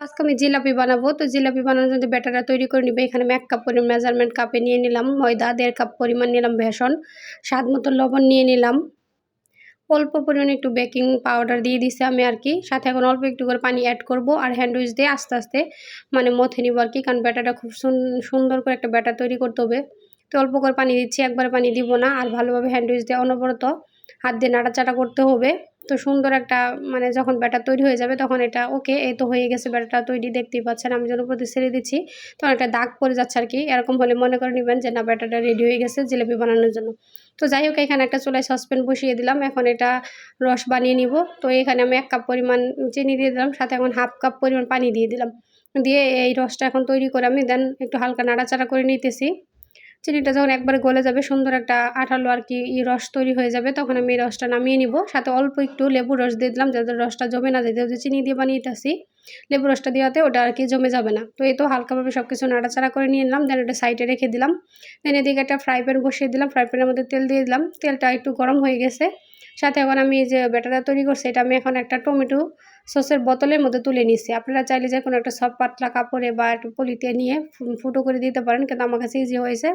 আজকে আমি জিলাপি বানাবো। তো জিলাপি বানানোর জন্য ব্যাটারটা তৈরি করে নিব। এখানে আমি ১ কাপ পরিমাণ মেজারমেন্ট কাপে নিয়ে নিলাম ময়দা, ১.৫ কাপ পরিমাণ নিলাম বেসন, স্বাদ মতো লবণ নিয়ে নিলাম। অল্প পরিমাণে একটু বেকিং পাউডার দিয়ে দিছি আমি আরকি। সাথে এখন অল্প একটু করে পানি এড করব আর হ্যান্ড উইচ দিয়ে আস্তে, আস্তে মানে মথে নিব আরকি। কারণ ব্যাটারটা খুব সুন্দর করে একটা ব্যাটার তৈরি করতে হবে। তো অল্প করে পানি দিচ্ছি, একবারে পানি দিব না। আর ভালোভাবে হ্যান্ড উইচ দিয়ে অনবরত হাত দিয়ে নাড়াচাড়া করতে হবে। তো সুন্দর একটা মানে যখন ব্যাটার তৈরি হয়ে যাবে তখন এটা ওকে, এই তো হয়ে গেছে ব্যাটারটা তৈরি, দেখতেই পাচ্ছেন। আমি যখন উপর দিয়ে ছেড়ে দিচ্ছি তখন একটা দাগ পড়ে যাচ্ছে আরকি। এরকম হলে মনে করে নিবেন যে না, ব্যাটারটা রেডি হয়ে গেছে জিলাপি বানানোর জন্য। তো যাই হোক, এখানে একটা চুলায় সসপ্যান বসিয়ে দিলাম। এখন এটা রস বানিয়ে নিব। তো এখানে আমি ১ কাপ পরিমাণ চিনি দিয়ে দিলাম, সাথে এখন 1/2 কাপ পরিমাণ পানি দিয়ে দিলাম। দিয়ে এই রসটা এখন তৈরি করে আমি দেন একটু হালকা নাড়াচাড়া করে নিতেছি। চিনিটা যখন একবারে গলে যাবে, সুন্দর একটা আঠালো আরকি রস তৈরি হয়ে যাবে, তখন আমি এই রসটা নামিয়ে নিব। সাথে অল্প একটু লেবুর রস দিয়ে দিলাম যাতে রসটা জমে না যায়। যেহেতু চিনি দিয়ে বানিয়েতাছি, লেবুর রসটা দেওয়াতে ওটা আরকি জমে যাবে না। তো এই তো হালকাভাবে সবকিছু নাড়াচাড়া করে নিয়ে নিলাম। দেন এটা সাইডে রেখে দিলাম। দেন এদিকে একটা ফ্রাই প্যান বসিয়ে দিলাম। ফ্রাই প্যানের মধ্যে তেল দিয়ে দিলাম। তেলটা একটু গরম হয়ে গেছে। সাথে এখন আমি যে ব্যাটারটা তৈরি করছি এটা আমি এখন একটা টমেটো সসের বোতলের মধ্যে তুলে নিচ্ছি। আপনারা চাইলে যে কোনো একটা সফট পাতলা কাপড়ে বা একটু পলিতে নিয়ে ফুটো করে দিতে পারেন। কিন্তু আমার কাছে ইজি হয়েছে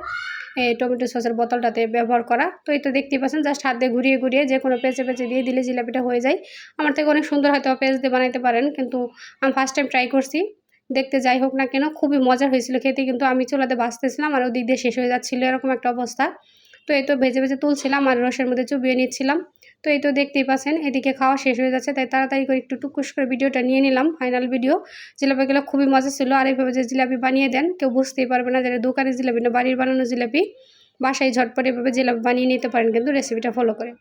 এই টমেটো সসের বোতলটাতে ব্যবহার করা। তো এই তো দেখতেই পাচ্ছেন, জাস্ট হাত দিয়ে ঘুরিয়ে, ঘুরিয়ে যেকোনো পেঁচে, পেঁচে দিয়ে দিলে জিলাপিটা হয়ে যায়। আমার থেকে অনেক সুন্দর হয়তো পেঁচ দিয়ে বানাইতে পারেন, কিন্তু আমি ফার্স্ট টাইম ট্রাই করছি। দেখতে যাই হোক না কেন খুবই মজার হয়েছিল খেতে, কিন্তু আমি চুলাতে ভাজতেছিলাম আর ওদিক দিয়ে শেষ হয়ে যাচ্ছিল, এরকম একটা অবস্থা। তো এই তো ভেজে, ভেজে তুলছিলাম আর রসের মধ্যে চুবিয়ে নিচ্ছিলাম। তো এই তো দেখতেই পাচ্ছেন এদিকে খাওয়া শেষ হয়ে যাচ্ছে, তাই তাড়াতাড়ি করে একটু টুকুস করে ভিডিওটা নিয়ে নিলাম, ফাইনাল ভিডিও। জিলাপিগুলো খুবই মজা ছিল। আর এইভাবে যে জিলাপি বানিয়ে দেন কেউ বুঝতেই পারবে না যে এটা দোকানের জিলাপি না বাড়ির বানানো জিলাপি। বাসায় ঝটপট এভাবে জিলাপি বানিয়ে নিতে পারেন কিন্তু রেসিপিটা ফলো করে।